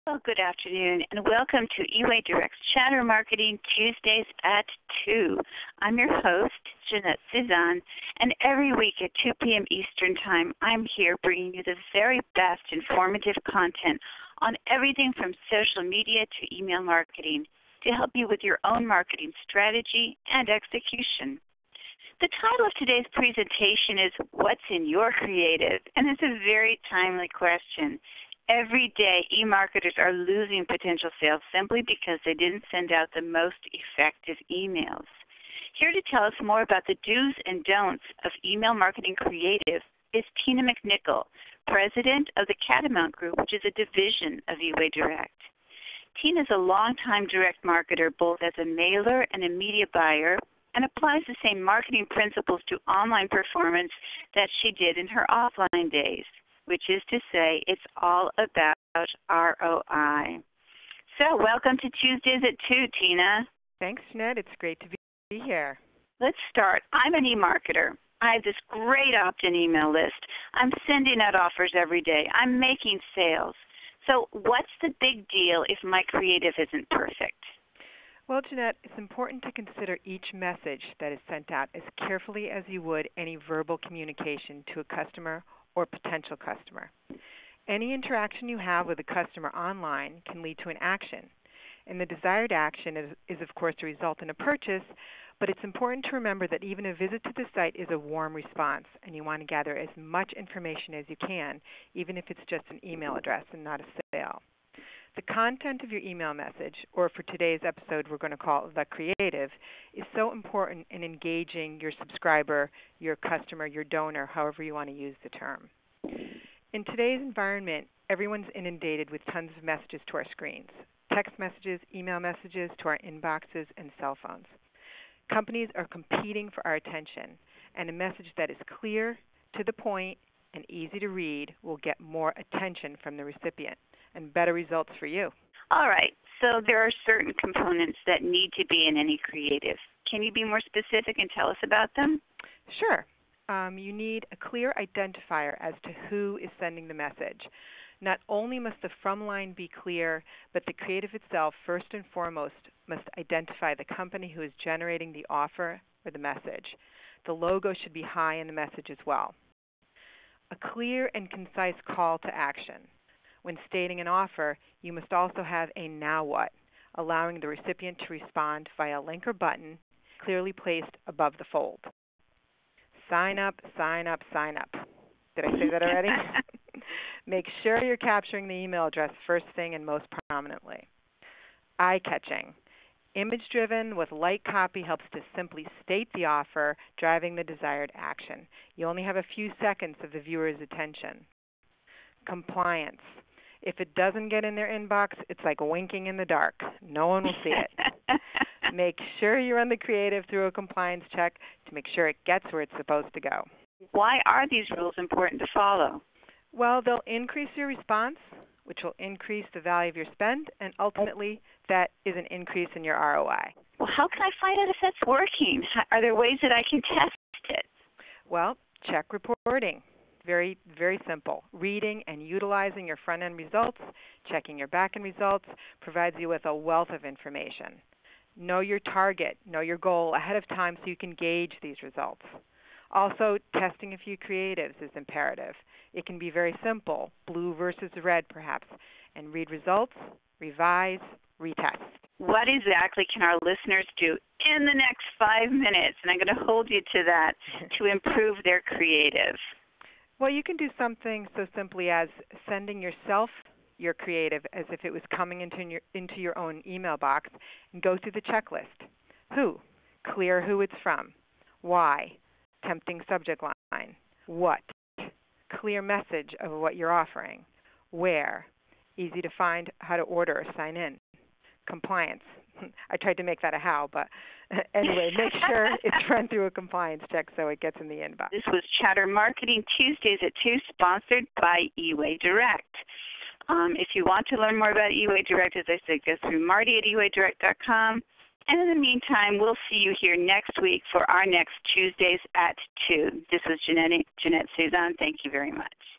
Well, good afternoon, and welcome to eWay Direct's Chatter Marketing Tuesdays at 2. I'm your host, Jeanette Suzanne, and every week at 2 p.m. Eastern Time, I'm here bringing you the very best informative content on everything from social media to email marketing to help you with your own marketing strategy and execution. The title of today's presentation is What's in Your Creative? And it's a very timely question. Every day, e-marketers are losing potential sales simply because they didn't send out the most effective emails. Here to tell us more about the do's and don'ts of email marketing creative is Tina McNichol, president of the Catamount Group, which is a division of eWay Direct. Tina is a longtime direct marketer, both as a mailer and a media buyer, and applies the same marketing principles to online performance that she did in her offline days, which is to say it's all about ROI. So welcome to Tuesdays at 2, Tina. Thanks, Jeanette. It's great to be here. Let's start. I'm an e-marketer. I have this great opt-in email list. I'm sending out offers every day. I'm making sales. So what's the big deal if my creative isn't perfect? Well, Jeanette, it's important to consider each message that is sent out as carefully as you would any verbal communication to a customer or potential customer. Any interaction you have with a customer online can lead to an action, and the desired action is of course to result in a purchase, but it's important to remember that even a visit to the site is a warm response, and you want to gather as much information as you can, even if it's just an email address and not a sale. The content of your email message, or for today's episode we're going to call it the creative, is so important in engaging your subscriber, your customer, your donor, however you want to use the term. In today's environment, everyone's inundated with tons of messages to our screens, text messages, email messages to our inboxes, and cell phones. Companies are competing for our attention, and a message that is clear, to the point, and easy to read will get more attention from the recipient and better results for you. All right, so there are certain components that need to be in any creative. Can you be more specific and tell us about them? Sure. You need a clear identifier as to who is sending the message. Not only must the from line be clear, but the creative itself, first and foremost, must identify the company who is generating the offer or the message. The logo should be high in the message as well. A clear and concise call to action. When stating an offer, you must also have a now what, allowing the recipient to respond via a link or button clearly placed above the fold. Sign up, sign up, sign up. Did I say that already? Make sure you're capturing the email address first thing and most prominently. Eye-catching. Image-driven with light copy helps to simply state the offer, driving the desired action. You only have a few seconds of the viewer's attention. Compliance. If it doesn't get in their inbox, it's like winking in the dark. No one will see it. Make sure you run the creative through a compliance check to make sure it gets where it's supposed to go. Why are these rules important to follow? Well, they'll increase your response, which will increase the value of your spend, and ultimately that is an increase in your ROI. Well, how can I find out if that's working? Are there ways that I can test it? Well, check reporting. Very, very simple. Reading and utilizing your front-end results, checking your back-end results provides you with a wealth of information. Know your target, know your goal ahead of time so you can gauge these results. Also, testing a few creatives is imperative. It can be very simple, blue versus red perhaps, and read results, revise, retest. What exactly can our listeners do in the next 5 minutes, and I'm going to hold you to that, to improve their creative? Well, you can do something so simply as sending yourself your creative as if it was coming into your own email box, and go through the checklist. Who? Clear who it's from. Why? Tempting subject line. What? Clear message of what you're offering. Where? Easy to find how to order or sign in. Compliance. I tried to make that a how, but anyway, make sure it's run through a compliance check so it gets in the inbox. This was Chatter Marketing Tuesdays at 2, sponsored by eWay Direct. If you want to learn more about eWay Direct, as I said, go through marty@ewaydirect.com. And in the meantime, we'll see you here next week for our next Tuesdays at 2. This was Jeanette Suzanne. Thank you very much.